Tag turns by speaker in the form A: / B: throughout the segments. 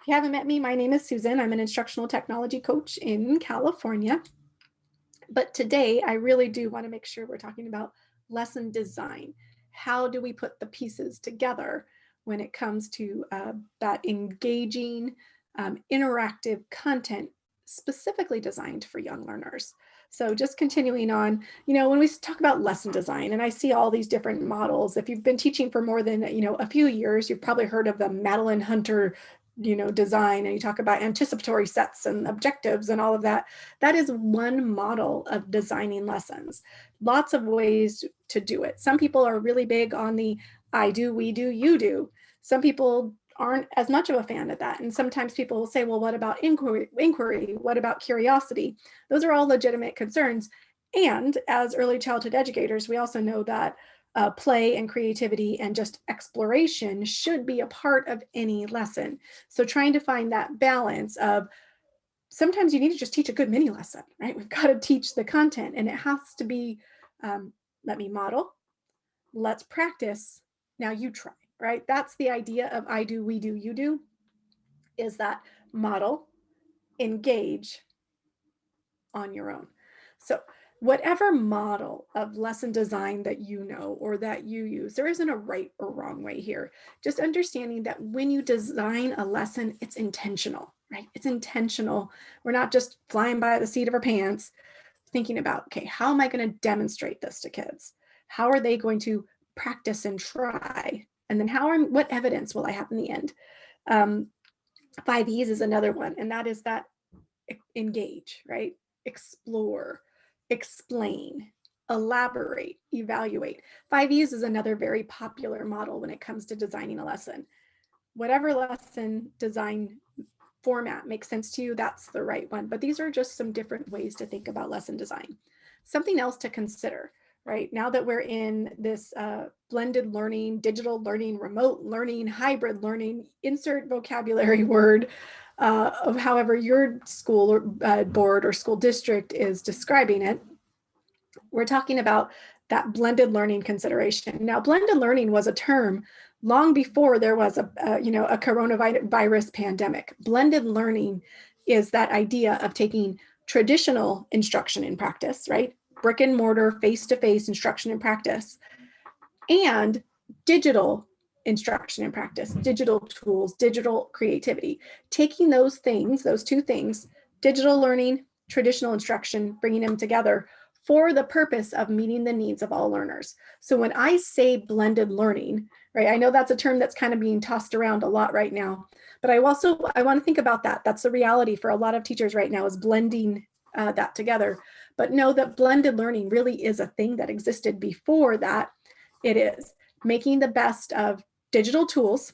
A: If you haven't met me, my name is Susan. I'm an instructional technology coach in California. But today, I really do want to make sure we're talking about lesson design. How do we put the pieces together when it comes to that engaging, interactive content specifically designed for young learners? So just continuing on, when we talk about lesson design, and I see all these different models, if you've been teaching for more than, a few years, you've probably heard of the Madeline Hunter, design, and you talk about anticipatory sets and objectives and all of that. That is one model of designing lessons. Lots of ways to do it. Some people are really big on the I do, we do, you do. Some people aren't as much of a fan of that. And sometimes people will say, well, what about inquiry? What about curiosity? Those are all legitimate concerns. And as early childhood educators, we also know that play and creativity and just exploration should be a part of any lesson. So trying to find that balance of sometimes you need to just teach a good mini lesson, right? We've got to teach the content, and it has to be, let me model, let's practice, now you try, right? That's the idea of I do, we do, you do, is that model, engage on your own. So whatever model of lesson design that you know or that you use, there isn't a right or wrong way here. Just understanding that when you design a lesson, it's intentional, right? It's intentional. We're not just flying by the seat of our pants thinking about, okay, how am I going to demonstrate this to kids? How are they going to practice and try? And then what evidence will I have in the end? 5 E's is another one, and that is that engage, right? Explore, explain, elaborate, evaluate. 5 E's is another very popular model when it comes to designing a lesson. Whatever lesson design format makes sense to you, that's the right one. But these are just some different ways to think about lesson design. Something else to consider, right? Now that we're in this blended learning, digital learning, remote learning, hybrid learning, insert vocabulary word, of however your school or board or school district is describing it, we're talking about that blended learning consideration. Now, blended learning was a term long before there was a coronavirus pandemic. Blended learning is that idea of taking traditional instruction and practice, right? Brick and mortar, face-to-face instruction and practice, and digital instruction and practice, digital tools, digital creativity, taking those things, those two things, digital learning, traditional instruction, bringing them together for the purpose of meeting the needs of all learners. So when I say blended learning, right, I know that's a term that's kind of being tossed around a lot right now, but I want to think about that. That's the reality for a lot of teachers right now, is blending that together. But know that blended learning really is a thing that existed before that. It is making the best of digital tools,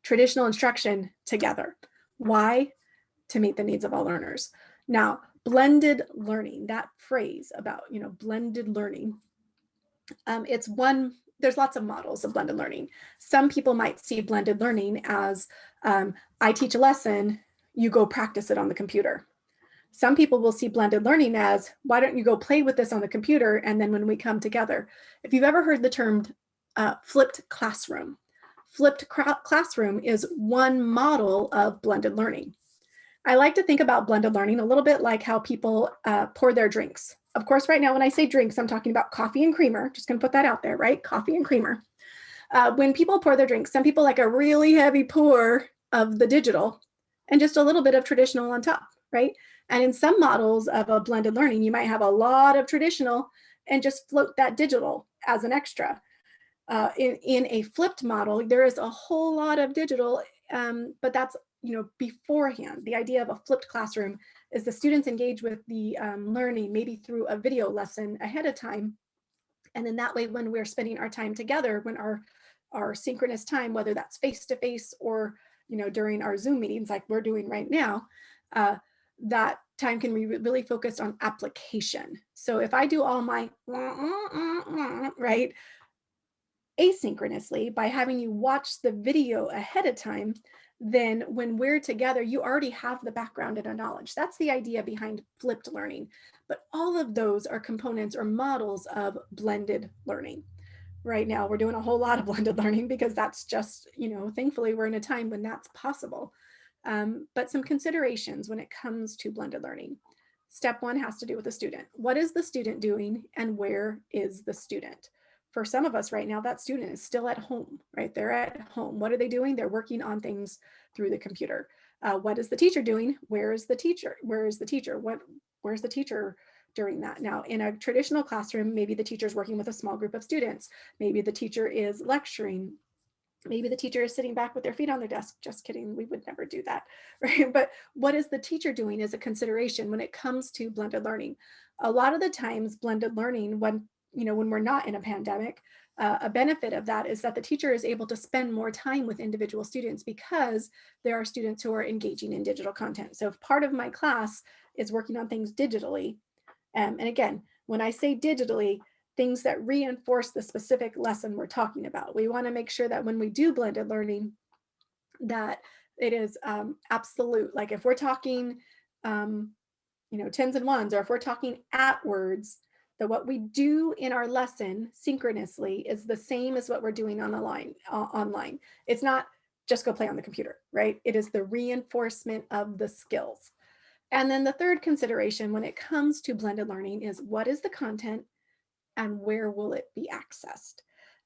A: traditional instruction together. Why? To meet the needs of all learners. Now, blended learning, that phrase about, blended learning, there's lots of models of blended learning. Some people might see blended learning as I teach a lesson, you go practice it on the computer. Some people will see blended learning as, why don't you go play with this on the computer, and then when we come together. If you've ever heard the term flipped classroom, flipped classroom is one model of blended learning. I like to think about blended learning a little bit like how people pour their drinks. Of course, right now, when I say drinks, I'm talking about coffee and creamer. Just gonna put that out there, right? Coffee and creamer. When people pour their drinks, some people like a really heavy pour of the digital and just a little bit of traditional on top, right? And in some models of a blended learning, you might have a lot of traditional and just float that digital as an extra. In a flipped model, there is a whole lot of digital, but that's beforehand. The idea of a flipped classroom is the students engage with the learning maybe through a video lesson ahead of time. And then that way, when we're spending our time together, when our synchronous time, whether that's face-to-face or during our Zoom meetings like we're doing right now, that time can be really focused on application. So if I do all my right asynchronously by having you watch the video ahead of time, then when we're together, you already have the background and a knowledge. That's the idea behind flipped learning. But all of those are components or models of blended learning. right now. We're doing a whole lot of blended learning because that's just, thankfully we're in a time when that's possible. But some considerations when it comes to blended learning. Step one has to do with the student. What is the student doing and where is the student? For some of us right now, that student is still at home, right? They're at home. What are they doing? They're working on things through the computer. What is the teacher doing? Where is the teacher? Where is the teacher? Where's the teacher during that? Now, in a traditional classroom, maybe the teacher is working with a small group of students. Maybe the teacher is lecturing. Maybe the teacher is sitting back with their feet on their desk. Just kidding, we would never do that, right? But what is the teacher doing is a consideration when it comes to blended learning. A lot of the times, blended learning, when we're not in a pandemic, a benefit of that is that the teacher is able to spend more time with individual students because there are students who are engaging in digital content. So if part of my class is working on things digitally, and again, when I say digitally, things that reinforce the specific lesson we're talking about. We want to make sure that when we do blended learning, that it is absolute. Like if we're talking, tens and ones, or if we're talking at words, that what we do in our lesson synchronously is the same as what we're doing on the line online. It's not just go play on the computer, right? It is the reinforcement of the skills. And then the third consideration when it comes to blended learning is what is the content and where will it be accessed?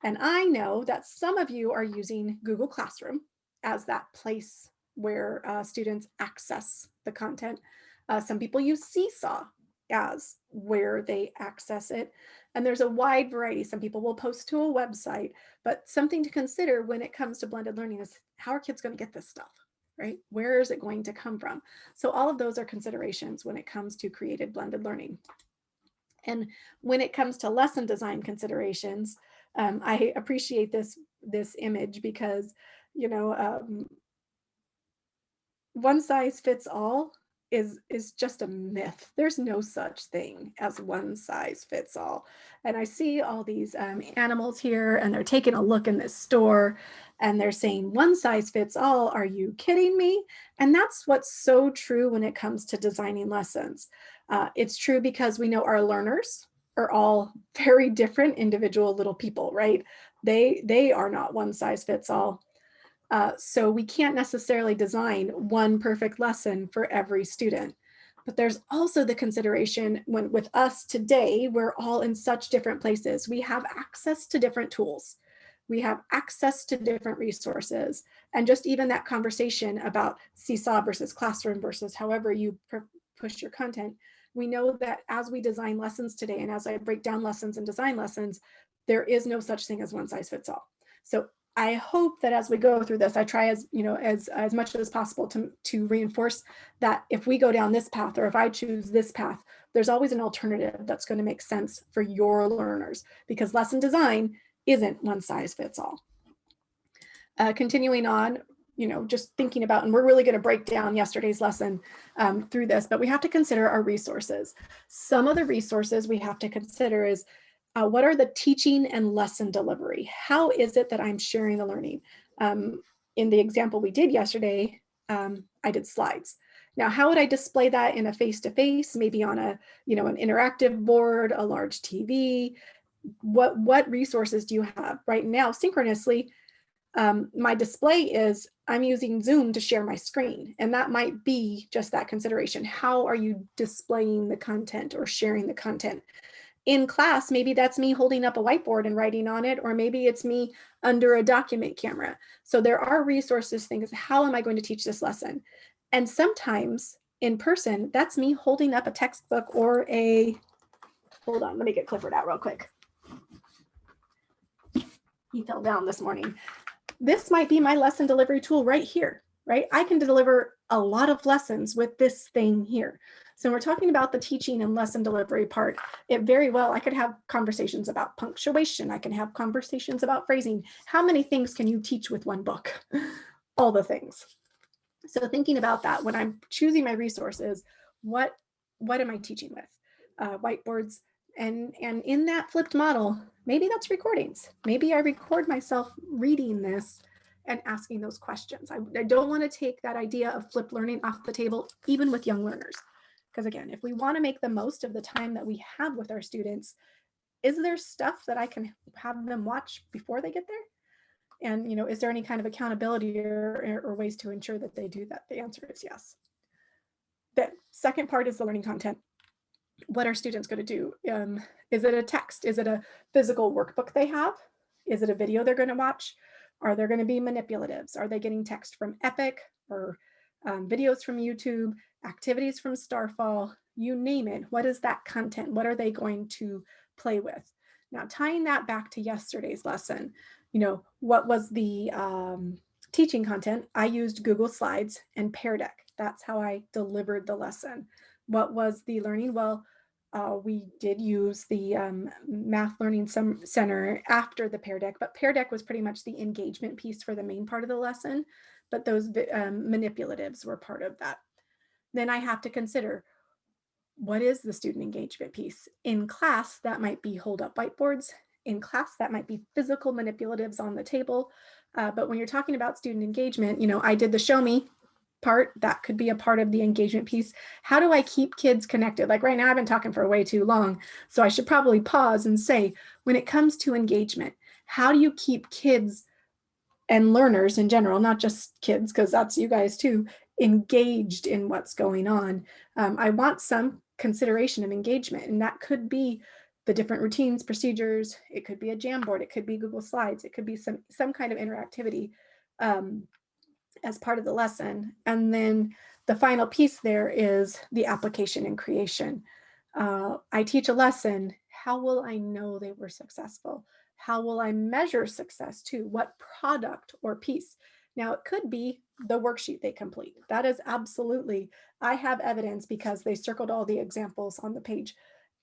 A: And I know that some of you are using Google Classroom as that place where students access the content. Some people use Seesaw as where they access it. And there's a wide variety. Some people will post to a website, but something to consider when it comes to blended learning is how are kids going to get this stuff, right? Where is it going to come from? So all of those are considerations when it comes to created blended learning. And when it comes to lesson design considerations, I appreciate this image because, one size fits all is just a myth. There's no such thing as one size fits all. And I see all these animals here, and they're taking a look in this store, and they're saying one size fits all. Are you kidding me? And that's what's so true when it comes to designing lessons. It's true because we know our learners are all very different individual little people, right? They are not one size fits all. So we can't necessarily design one perfect lesson for every student. But there's also the consideration when with us today, we're all in such different places. We have access to different tools. We have access to different resources. And just even that conversation about Seesaw versus classroom versus however you push your content, we know that as we design lessons today, and as I break down lessons and design lessons, there is no such thing as one size fits all. So I hope that as we go through this, I try as much as possible to reinforce that if we go down this path, or if I choose this path, there's always an alternative that's going to make sense for your learners, because lesson design isn't one size fits all. Continuing on, just thinking about, and we're really going to break down yesterday's lesson through this, but we have to consider our resources. Some of the resources we have to consider is what are the teaching and lesson delivery? How is it that I'm sharing the learning? In the example we did yesterday, I did slides. Now, how would I display that in a face-to-face, maybe on an interactive board, a large TV? What resources do you have? Right now, synchronously, my display is I'm using Zoom to share my screen, and that might be just that consideration. How are you displaying the content or sharing the content? In class, maybe that's me holding up a whiteboard and writing on it, or maybe it's me under a document camera. So there are resources, things, how am I going to teach this lesson? And sometimes in person, that's me holding up a textbook or hold on, let me get Clifford out real quick. He fell down this morning. This might be my lesson delivery tool right here, right? I can deliver a lot of lessons with this thing here. So we're talking about the teaching and lesson delivery part. It very well, I could have conversations about punctuation. I can have conversations about phrasing. How many things can you teach with one book? All the things. So thinking about that, when I'm choosing my resources, what am I teaching with? Whiteboards. And in that flipped model, maybe that's recordings. Maybe I record myself reading this and asking those questions. I don't want to take that idea of flipped learning off the table, even with young learners. Because again, if we want to make the most of the time that we have with our students, is there stuff that I can have them watch before they get there? And, is there any kind of accountability or ways to ensure that they do that? The answer is yes. The second part is the learning content. What are students going to do? Is it a text? Is it a physical workbook they have? Is it a video they're going to watch? Are there going to be manipulatives? Are they getting text from Epic or videos from YouTube, activities from Starfall? You name it. What is that content? What are they going to play with? Now, tying that back to yesterday's lesson, what was the teaching content? I used Google Slides and Pear Deck. That's how I delivered the lesson. What was the learning? Well, we did use the Math Learning Center after the Pear Deck, but Pear Deck was pretty much the engagement piece for the main part of the lesson, but those manipulatives were part of that. Then I have to consider, what is the student engagement piece? In class, that might be hold up whiteboards. In class, that might be physical manipulatives on the table. But when you're talking about student engagement, I did the show me part. That could be a part of the engagement piece. How do I keep kids connected? Like right now, I've been talking for way too long, so I should probably pause and say, when it comes to engagement, how do you keep kids and learners in general, not just kids, because that's you guys too, engaged in what's going on? I want some consideration of engagement, and that could be the different routines, procedures. It could be a Jamboard. It could be Google Slides. It could be some kind of interactivity as part of the lesson. And then the final piece there is the application and creation. I teach a lesson. How will I know they were successful? How will I measure success too? What product or piece? Now, it could be the worksheet they complete. That is absolutely, I have evidence because they circled all the examples on the page.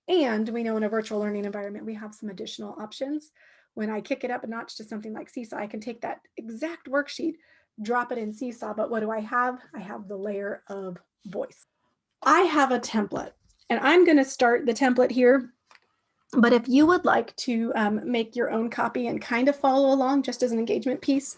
A: And we know in a virtual learning environment, we have some additional options. When I kick it up a notch to something like Seesaw, I can take that exact worksheet, drop it in Seesaw, but what do I have? I have the layer of voice. I have a template, and I'm going to start the template here. But if you would like to make your own copy and kind of follow along just as an engagement piece,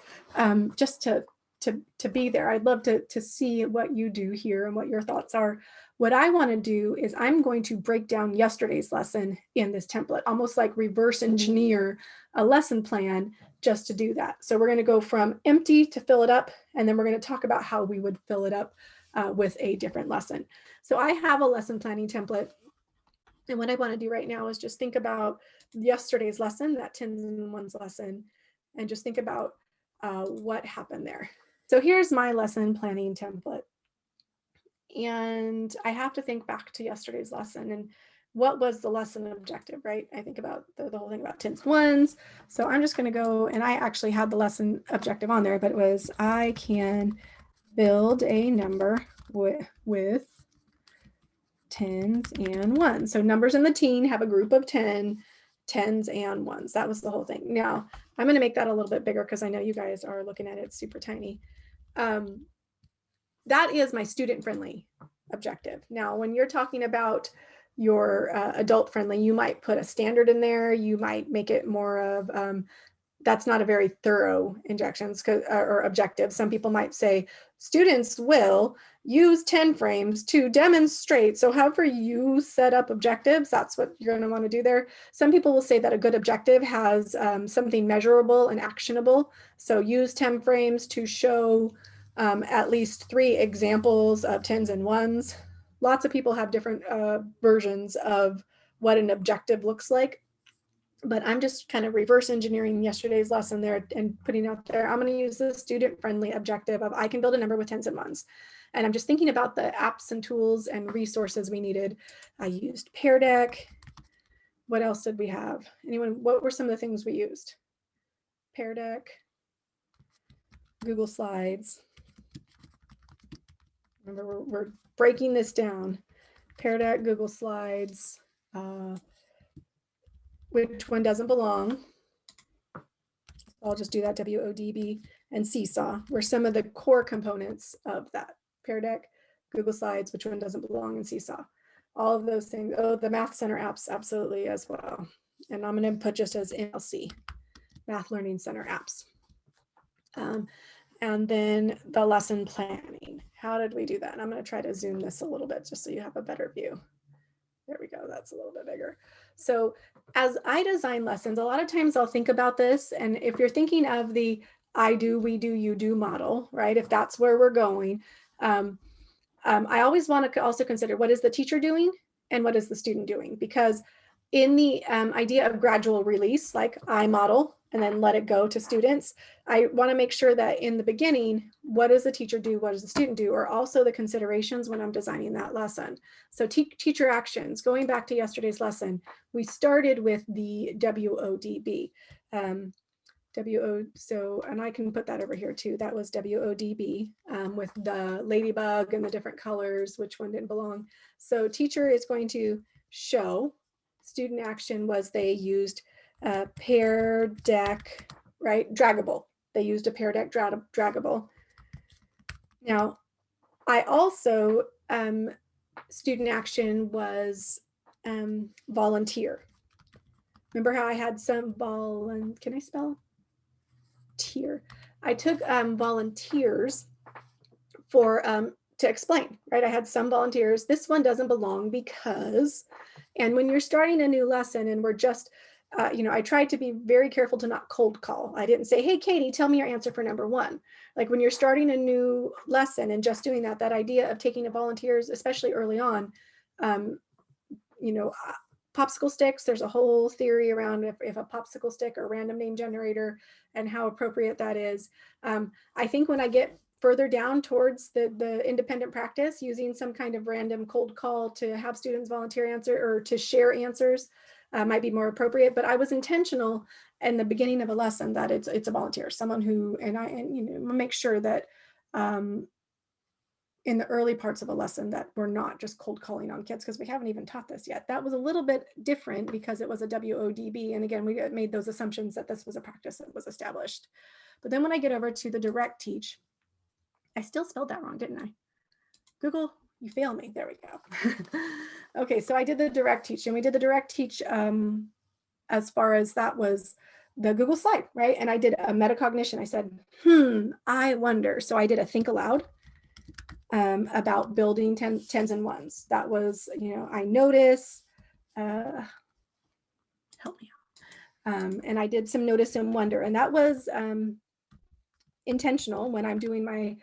A: just to be there, I'd love to see what you do here and what your thoughts are. What I want to do is I'm going to break down yesterday's lesson in this template, almost like reverse engineer a lesson plan just to do that. So we're going to go from empty to fill it up, and then we're going to talk about how we would fill it up with a different lesson. So I have a lesson planning template. And what I want to do right now is just think about yesterday's lesson, that tens and ones lesson, and just think about what happened there. So here's my lesson planning template. And I have to think back to yesterday's lesson and what was the lesson objective, right? I think about the whole thing about tens and ones. So I'm just going to go, and I actually had the lesson objective on there, but it was, I can build a number with tens and ones. So numbers in the teen have a group of 10, tens and ones. That was the whole thing. Now, I'm going to make that a little bit bigger because I know you guys are looking at it, it's super tiny. That is my student-friendly objective. Now, when you're talking about your adult-friendly, you might put a standard in there. You might make it more of, that's not a very thorough injections or objective. Some people might say students will use 10 frames to demonstrate. So however you set up objectives, that's what you're going to want to do there. Some people will say that a good objective has something measurable and actionable. So use 10 frames to show at least 3 examples of tens and ones. Lots of people have different versions of what an objective looks like. But I'm just kind of reverse engineering yesterday's lesson there and putting out there, I'm going to use the student-friendly objective of I can build a number with tens and ones. And I'm just thinking about the apps and tools and resources we needed. I used Pear Deck. What else did we have? Anyone, what were some of the things we used? Pear Deck, Google Slides. Remember, we're breaking this down. Pear Deck, Google Slides, which one doesn't belong? I'll just do that, WODB, and Seesaw were some of the core components of that. Pear Deck, Google Slides, which one doesn't belong, in Seesaw. All of those things. Oh, the Math Center apps, absolutely as well. And I'm going to put just as MLC, Math Learning Center apps. And then the lesson planning. How did we do that? And I'm going to try to zoom this a little bit just so you have a better view. There we go. That's a little bit bigger. So as I design lessons, a lot of times I'll think about this. And if you're thinking of the I do, we do, you do model, right? If that's where we're going, I always want to also consider what is the teacher doing and what is the student doing? Because in the idea of gradual release, like I model and then let it go to students, I want to make sure that in the beginning, what does the teacher do? What does the student do? Are also the considerations when I'm designing that lesson. So teacher actions, going back to yesterday's lesson, we started with the WODB. So, and I can put that over here too. That was WODB with the ladybug and the different colors, which one didn't belong. So teacher is going to show. Student action was they used Pear Deck, right? Draggable. They used a Pear Deck draggable. Now, I also, student action was volunteer. Remember how I had some can I spell? Tier. I took volunteers for to explain, right? I had some volunteers. This one doesn't belong because, and when you're starting a new lesson and we're just, I tried to be very careful to not cold call. I didn't say, hey, Katie, tell me your answer for number one. Like when you're starting a new lesson and just doing that idea of taking the volunteers, especially early on, popsicle sticks, there's a whole theory around if a popsicle stick or random name generator and how appropriate that is. I think when I get further down towards the independent practice, using some kind of random cold call to have students volunteer answer or to share answers might be more appropriate. But I was intentional in the beginning of a lesson that it's a volunteer, someone who, and make sure that in the early parts of a lesson that we're not just cold calling on kids, because we haven't even taught this yet. That was a little bit different because it was a WODB. And again, we made those assumptions that this was a practice that was established. But then when I get over to the direct teach, I still spelled that wrong, didn't I? Google, you fail me. There we go. Okay, so I did the direct teach, and we did the direct teach as far as that was the Google slide, right? And I did a metacognition. I said, I wonder. So I did a think aloud about building tens and ones. That was, I notice, help me out. And I did some notice and wonder, and that was intentional when I'm doing my,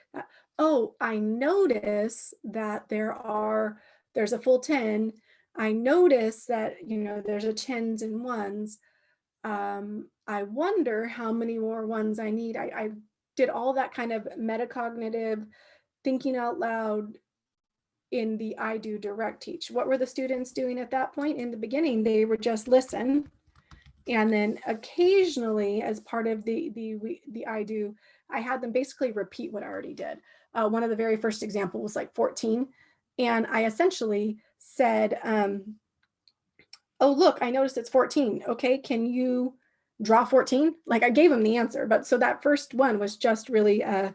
A: I notice that there's a full 10. I notice that, there's a tens and ones. I wonder how many more ones I need. I did all that kind of metacognitive thinking out loud in the I do direct teach. What were the students doing at that point? In the beginning, they were just listen. And then occasionally, as part of the I do, I had them basically repeat what I already did. One of the very first examples was like 14. And I essentially said, oh, look, I noticed it's 14. Okay, can you draw 14? Like I gave them the answer, but so that first one was just really, so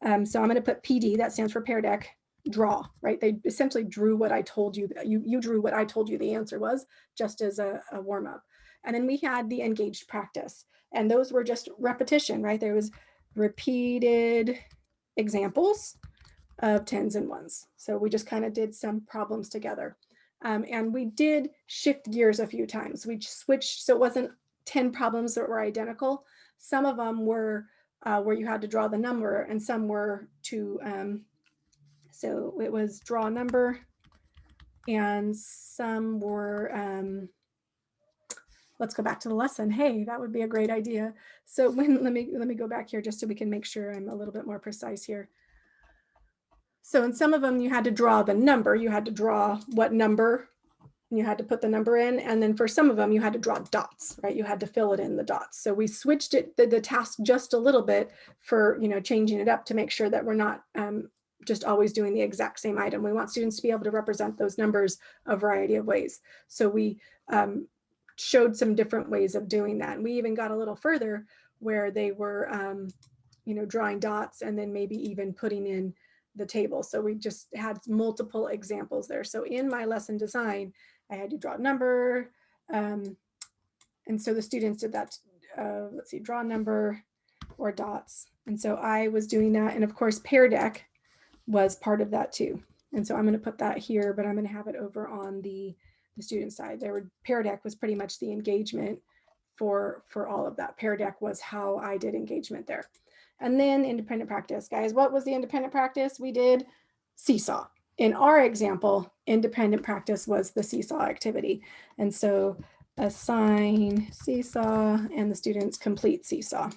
A: I'm going to put PD, that stands for Pear Deck, draw, right? They essentially drew what I told you, you drew what I told you the answer was, just as a warm up. And then we had the engaged practice, and those were just repetition, right? There was repeated examples of tens and ones. So we just kind of did some problems together. And we did shift gears a few times. We switched, so it wasn't 10 problems that were identical. Some of them were where you had to draw the number, and some were to, so it was draw a number, and some were, let's go back to the lesson. Hey, that would be a great idea. So let me go back here just so we can make sure I'm a little bit more precise here. So in some of them, you had to draw the number. You had to draw what number, and you had to put the number in. And then for some of them, you had to draw dots, right? You had to fill it in the dots. So we switched it, the task just a little bit for, changing it up to make sure that we're not just always doing the exact same item. We want students to be able to represent those numbers a variety of ways. So we showed some different ways of doing that. And we even got a little further where they were, drawing dots and then maybe even putting in the table. So we just had multiple examples there. So in my lesson design, I had to draw a number. And so the students did that, let's see, draw a number or dots. And so I was doing that. And of course, Pear Deck was part of that too. And so I'm going to put that here, but I'm going to have it over on the the student side. Pear Deck was pretty much the engagement for all of that. Pear Deck was how I did engagement there. And then independent practice. Guys, what was the independent practice? We did seesaw. In our example, independent practice was the seesaw activity. And so assign seesaw and the students complete seesaw.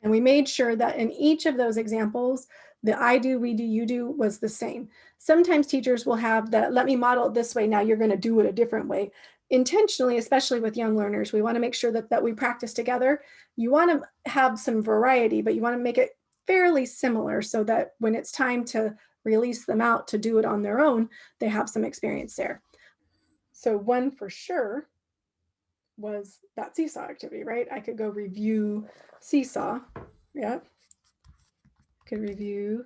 A: And we made sure that in each of those examples, the I do, we do, you do was the same. Sometimes teachers will have the, let me model it this way, now you're going to do it a different way. Intentionally, especially with young learners, we want to make sure that we practice together. You want to have some variety, but you want to make it fairly similar so that when it's time to release them out to do it on their own, they have some experience there. So one for sure was that seesaw activity, right? I could go review seesaw. Yeah. Could review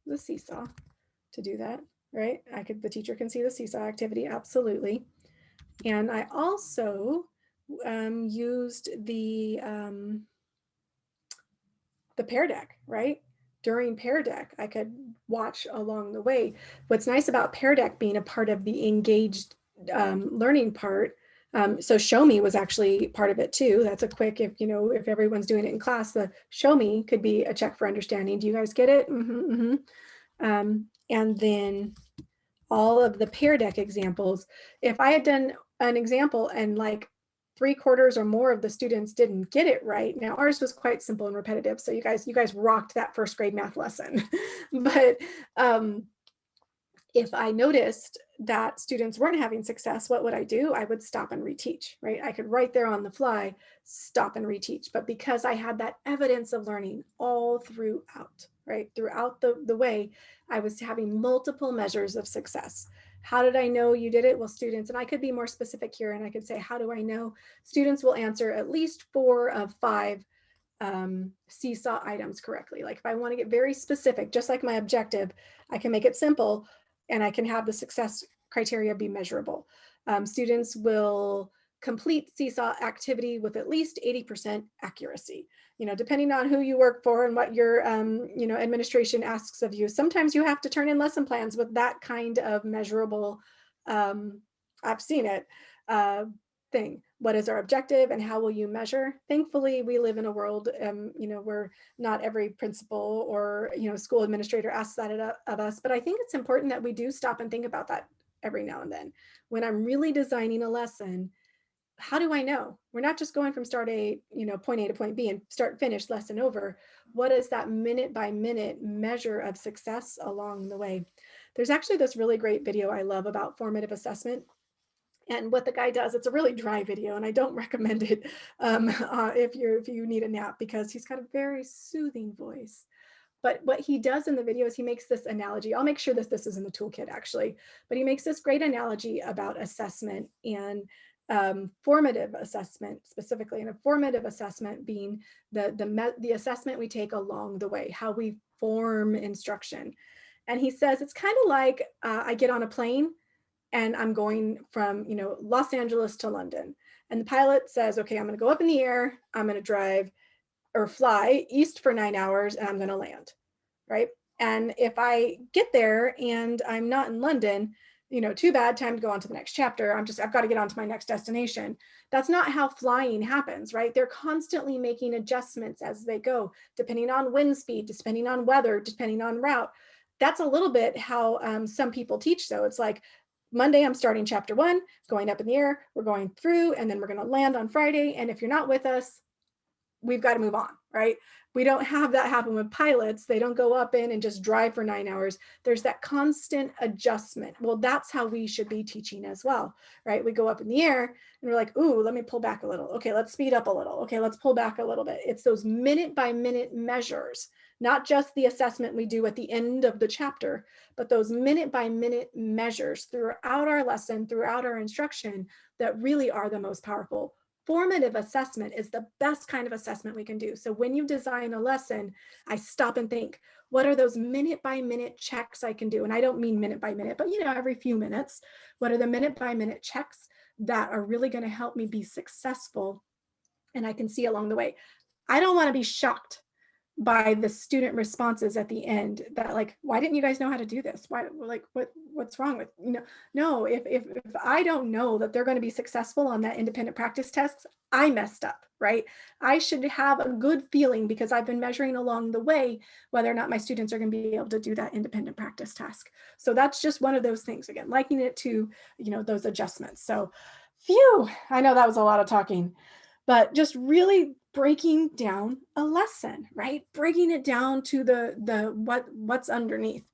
A: the seesaw to do that, right? The teacher can see the seesaw activity, absolutely. And I also used the Pear Deck, right? During Pear Deck, I could watch along the way. What's nice about Pear Deck being a part of the engaged learning part, so show me was actually part of it too. That's a quick, if everyone's doing it in class, the show me could be a check for understanding. Do you guys get it? And then all of the Pear Deck examples, if I had done an example and like 3/4 or more of the students didn't get it right. Now ours was quite simple and repetitive. So you guys rocked that first grade math lesson. But if I noticed that students weren't having success, what would I do? I would stop and reteach, right? I could right there on the fly, stop and reteach. But because I had that evidence of learning all throughout, right? Throughout the way, I was having multiple measures of success. How did I know you did it? Well, students, and I could be more specific here and I could say, how do I know? Students will answer at least 4 of 5 seesaw items correctly. Like if I want to get very specific, just like my objective, I can make it simple and I can have the success criteria be measurable. Students will complete seesaw activity with at least 80% accuracy. Depending on who you work for and what your administration asks of you, sometimes you have to turn in lesson plans with that kind of measurable, I've seen it, thing. What is our objective and how will you measure? Thankfully, we live in a world, where not every principal or, school administrator asks that of us, but I think it's important that we do stop and think about that every now and then. When I'm really designing a lesson, how do I know? We're not just going from point A to point B and start finish lesson over. What is that minute by minute measure of success along the way? There's actually this really great video I love about formative assessment. And what the guy does, it's a really dry video and I don't recommend it if you need a nap, because he's got a very soothing voice. But what he does in the video is he makes this analogy. I'll make sure that this is in the toolkit actually, but he makes this great analogy about assessment and formative assessment specifically, and a formative assessment being the assessment we take along the way, how we form instruction. And he says it's kind of like I get on a plane and I'm going from, Los Angeles to London. And the pilot says, okay, I'm going to go up in the air. I'm going to drive or fly east for 9 hours and I'm going to land, right? And if I get there and I'm not in London, too bad, time to go on to the next chapter. I've got to get on to my next destination. That's not how flying happens, right? They're constantly making adjustments as they go, depending on wind speed, depending on weather, depending on route. That's a little bit how some people teach. So it's like, Monday, I'm starting chapter 1, going up in the air, we're going through, and then we're going to land on Friday. And if you're not with us, we've got to move on, right? We don't have that happen with pilots. They don't go up in and just drive for 9 hours. There's that constant adjustment. Well, that's how we should be teaching as well, right? We go up in the air and we're like, ooh, let me pull back a little. Okay, let's speed up a little. Okay, let's pull back a little bit. It's those minute by minute measures, not just the assessment we do at the end of the chapter, but those minute by minute measures throughout our lesson, throughout our instruction, that really are the most powerful. Formative assessment is the best kind of assessment we can do. So when you design a lesson, I stop and think, what are those minute by minute checks I can do? And I don't mean minute by minute, but every few minutes, what are the minute by minute checks that are really going to help me be successful? And I can see along the way. I don't want to be shocked by the student responses at the end that like, why didn't you guys know how to do this? Why, like, what's wrong with, no, if I don't know that they're going to be successful on that independent practice test, I messed up, right? I should have a good feeling because I've been measuring along the way whether or not my students are going to be able to do that independent practice task. So that's just one of those things, again, liking it to, those adjustments. So phew, I know that was a lot of talking, but just really breaking down a lesson, right? Breaking it down to the what's underneath.